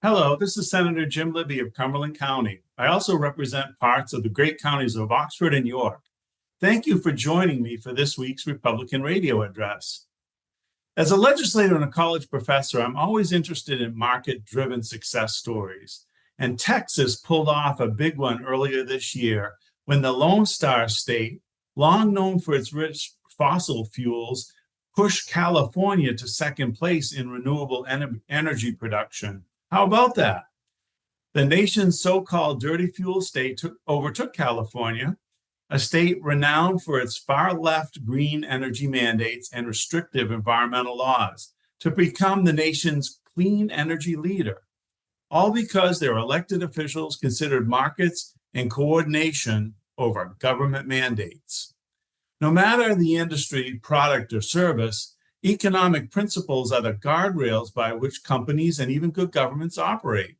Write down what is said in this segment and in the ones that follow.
Hello, this is Senator Jim Libby of Cumberland County. I also represent parts of the great counties of Oxford and York. Thank you for joining me for this week's Republican Radio Address. As a legislator and a college professor, I'm always interested in market-driven success stories. And Texas pulled off a big one earlier this year when the Lone Star State, long known for its rich fossil fuels, pushed California to second place in renewable energy production. How about that? The nation's so-called dirty fuel state overtook California, a state renowned for its far-left green energy mandates and restrictive environmental laws, to become the nation's clean energy leader, all because their elected officials considered markets and coordination over government mandates. No matter the industry, product, or service, economic principles are the guardrails by which companies and even good governments operate.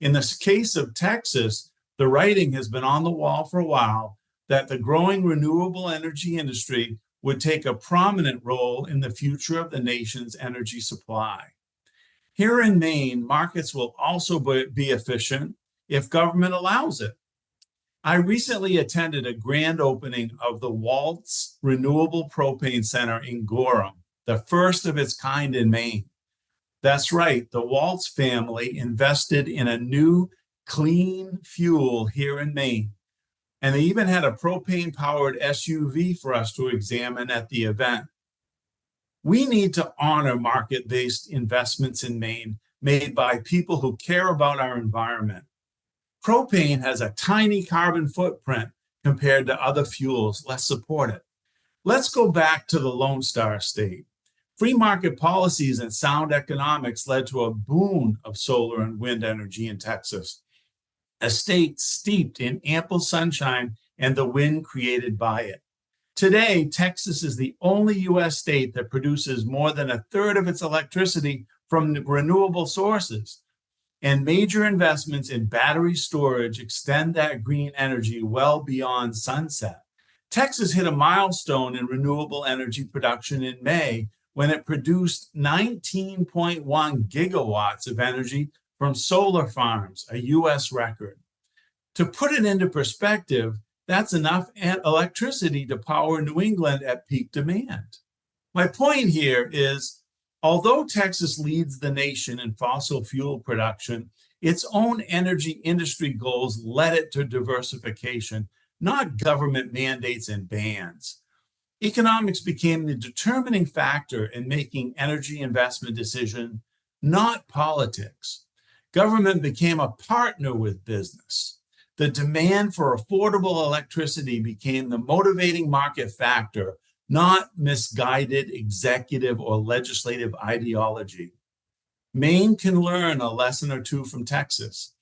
In the case of Texas, the writing has been on the wall for a while that the growing renewable energy industry would take a prominent role in the future of the nation's energy supply. Here in Maine, markets will also be efficient if government allows it. I recently attended a grand opening of the Waltz Renewable Propane Center in Gorham, the first of its kind in Maine. That's right, the Waltz family invested in a new clean fuel here in Maine. And they even had a propane-powered SUV for us to examine at the event. We need to honor market-based investments in Maine made by people who care about our environment. Propane has a tiny carbon footprint compared to other fuels. Let's support it. Let's go back to the Lone Star State. Free market policies and sound economics led to a boom of solar and wind energy in Texas, a state steeped in ample sunshine and the wind created by it. Today, Texas is the only U.S. state that produces more than a third of its electricity from renewable sources, and major investments in battery storage extend that green energy well beyond sunset. Texas hit a milestone in renewable energy production in May when it produced 19.1 gigawatts of energy from solar farms, a U.S. record. To put it into perspective, that's enough electricity to power New England at peak demand. My point here is, although Texas leads the nation in fossil fuel production, its own energy industry goals led it to diversification, not government mandates and bans. Economics became the determining factor in making energy investment decisions, not politics. Government became a partner with business. The demand for affordable electricity became the motivating market factor, not misguided executive or legislative ideology. Maine can learn a lesson or two from Texas.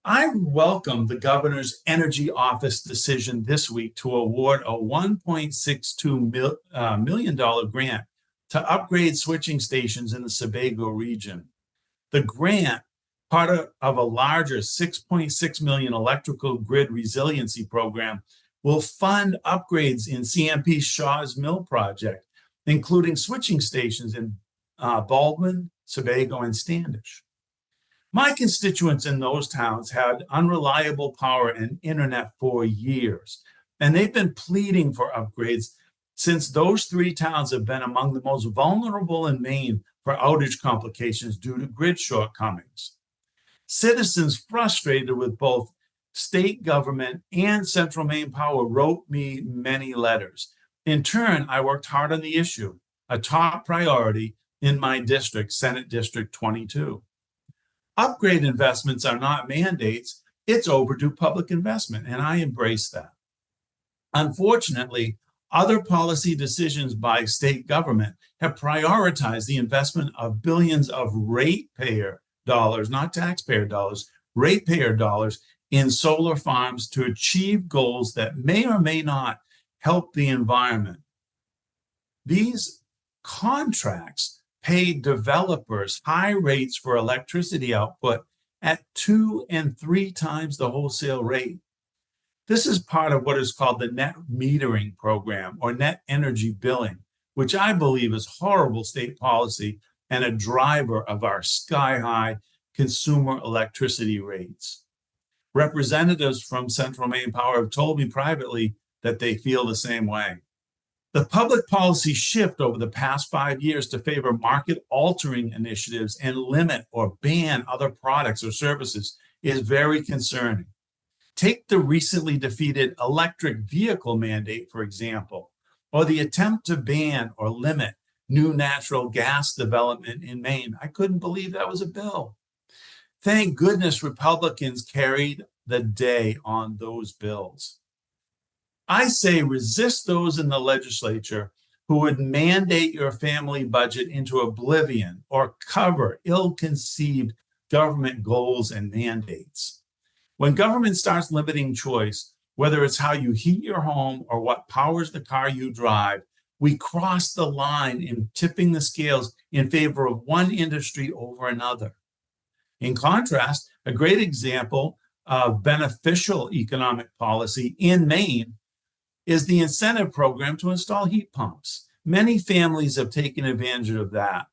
I welcome the governor's energy office decision this week to award a $1.62 million grant to upgrade switching stations in the Sebago region. The grant, part of a larger $6.6 million electrical grid resiliency program, will fund upgrades in CMP's Shaw's Mill project, including switching stations in Baldwin, Sebago, and Standish. My constituents in those towns had unreliable power and internet for years, and they've been pleading for upgrades since those three towns have been among the most vulnerable in Maine for outage complications due to grid shortcomings. Citizens frustrated with both state government and Central Maine Power wrote me many letters. In turn, I worked hard on the issue, a top priority in my district, Senate District 22. Upgrade investments are not mandates, it's overdue public investment, and I embrace that. Unfortunately, other policy decisions by state government have prioritized the investment of billions of ratepayer dollars, not taxpayer dollars, ratepayer dollars in solar farms to achieve goals that may or may not help the environment. These contracts pay developers high rates for electricity output at 2 and 3 times the wholesale rate. This is part of what is called the net metering program or net energy billing, which I believe is horrible state policy and a driver of our sky-high consumer electricity rates. Representatives from Central Maine Power have told me privately that they feel the same way. The public policy shift over the past 5 years to favor market-altering initiatives and limit or ban other products or services is very concerning. Take the recently defeated electric vehicle mandate, for example, or the attempt to ban or limit new natural gas development in Maine. I couldn't believe that was a bill. Thank goodness Republicans carried the day on those bills. I say resist those in the legislature who would mandate your family budget into oblivion or cover ill-conceived government goals and mandates. When government starts limiting choice, whether it's how you heat your home or what powers the car you drive, we cross the line in tipping the scales in favor of one industry over another. In contrast, a great example of beneficial economic policy in Maine is the incentive program to install heat pumps. Many families have taken advantage of that,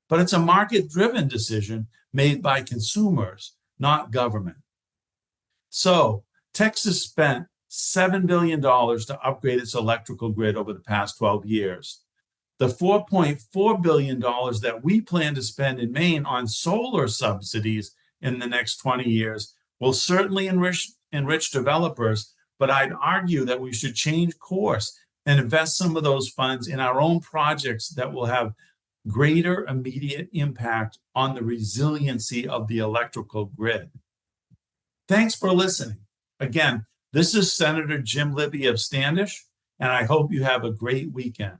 but it's a market-driven decision made by consumers, not government. So, Texas spent $7 billion to upgrade its electrical grid over the past 12 years. The $4.4 billion that we plan to spend in Maine on solar subsidies in the next 20 years will certainly enrich developers, but I'd argue that we should change course and invest some of those funds in our own projects that will have greater immediate impact on the resiliency of the electrical grid. Thanks for listening. Again, this is Senator Jim Libby of Standish, and I hope you have a great weekend.